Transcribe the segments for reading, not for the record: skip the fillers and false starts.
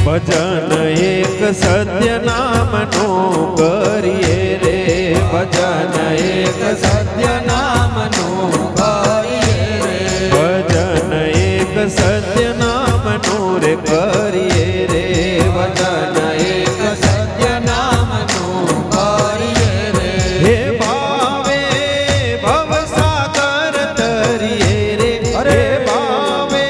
ભજન એક સત્ય નામનું કરીએ રે, ભજન એક સત્ય નામનું કરીએ રે, ભજન એક સત્ય નામનું રે કરીએ રે, ભજન એક સત્ય નામનું કરીએ રે. હે ભાવે ભવસાગર તરીએ રે, અરે ભાવે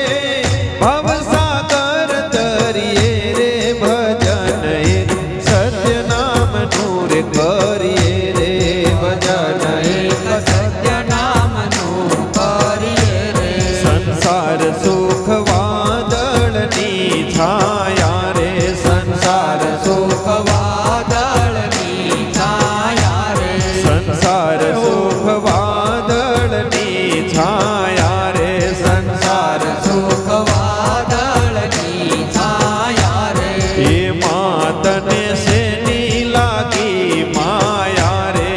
ભવસાગર તરીએ રે, ભજન એક સત્ય નામનું રે કરીએ રે, ભજન એક સત્ય નામનું કરીએ રે. સંસાર સુખ વાદળની છાયા રે, સંસાર સુખ વાદળની છાયા રે, સંસાર સુખ વાદળની છાયા રે, સંસાર સુખ વાદળની છાયા રે. એ માતને શેની લાગી માયા રે,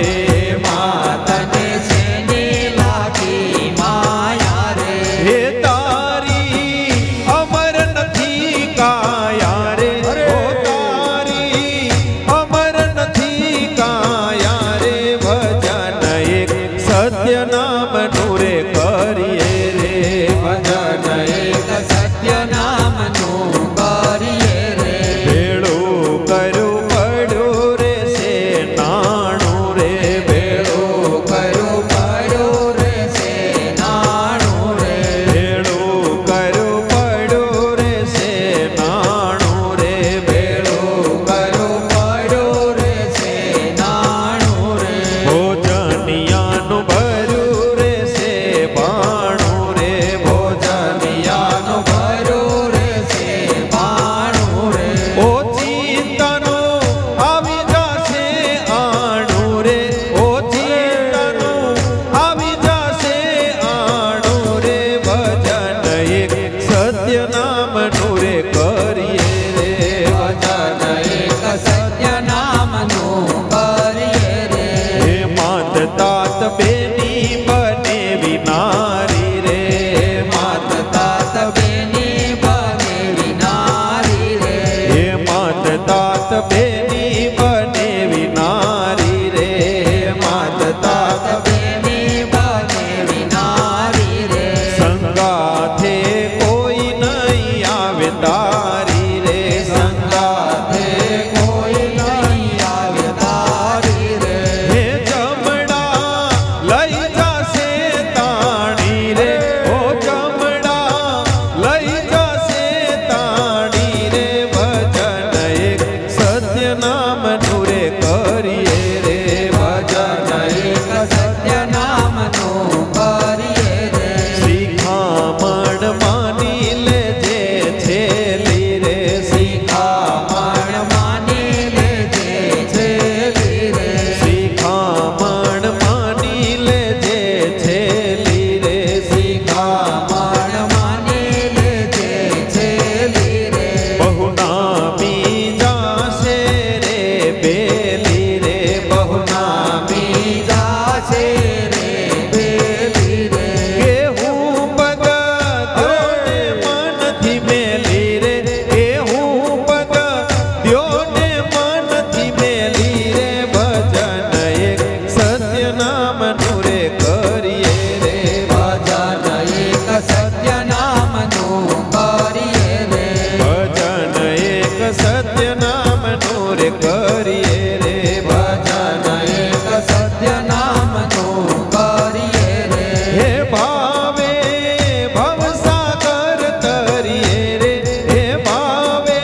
માતને શેની લાગી માયા રે. હે તારી અમર નથી કાયા રે, ઓ તારી અમર નથી કાયા રે, ભજન એક સત્ય નામનું રે કરીએ રે, ભજન એક સત્ય નામનું કરીએ રે. ભેળું કર્યું પડ્યું રે છે નાણું રે, ભેળું કર્યું પડ્યું રે છે નાણું રે, ભેળું કર્યું પડ્યું રે છે નાણું રે, ભેળું કર્યું પડ્યું રે છે નાણું રે. ભોજનિયાનું ભર્યું રે છે બાણું રે, ભોજનિયાનું ભર્યું રે છે બાણું રે. ઓ ચિંતાનું આવી જશે આણું રે, ઓ ચિંતાનું આવી જશે આણું રે, ભજન એક સત્ય નામનું રે કરીએ રે, ભજન એક સત્ય નામનું કરીએ રે. હે માત તાત બેની બનેવી નારી રે, માત તાત બેની બનેવી નારી રે, હે માત તાત બેની બનેવી નારી રે, માત તાત બેની બનેવી નારી રે. સંગાથે કોઈ નહીં આવે તારી રે, સંગાથે કોઈ નહીં આવે તારી રે. હે જમણા લઈ જશે તાણી રે, ઓ જમણા લઈ જશે તાણી રે, ભજન એક સત્ય નામનું રે કરીએ રે, ભજન એક સત્ય નામનું કરીએ રે. શિખામણ માની લેજે છેલી રે, શિખામણ માની લેજે છેલી રે, શિખામણ માની લેજે છેલી રે, શિખામણ માની લેજે છેલી રે. બહુ નામી જાશે રે બેલી રે, બહુ નામી જાશે રે બેલી રે. કે હું પગથિયોને મનથી મેલી રે, કે હું પગથિયોને મનથી મેલી રે, ભજન એક સત્ય નામનું રે કરીએ રે, ભજન એક સત્ય નામનું કરીએ રે, ભજન એક સત્ય નામનું રે કરીએ રે, ભજન એક સત્ય નામનું કરીએ રે. હે ભાવે ભવસાગર તરીએ રે, હે ભાવે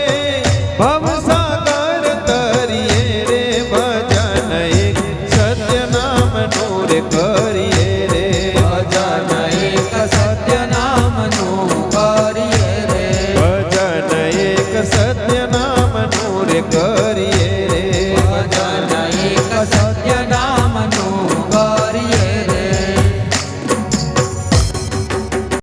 ભવસાગર તરીએ રે, ભજન એક સત્ય નામનું રે કરીએ રે, ભજન એક સત્ય નામનું કરીએ રે, ભજન એક સત્ય નામનું રે કરીએ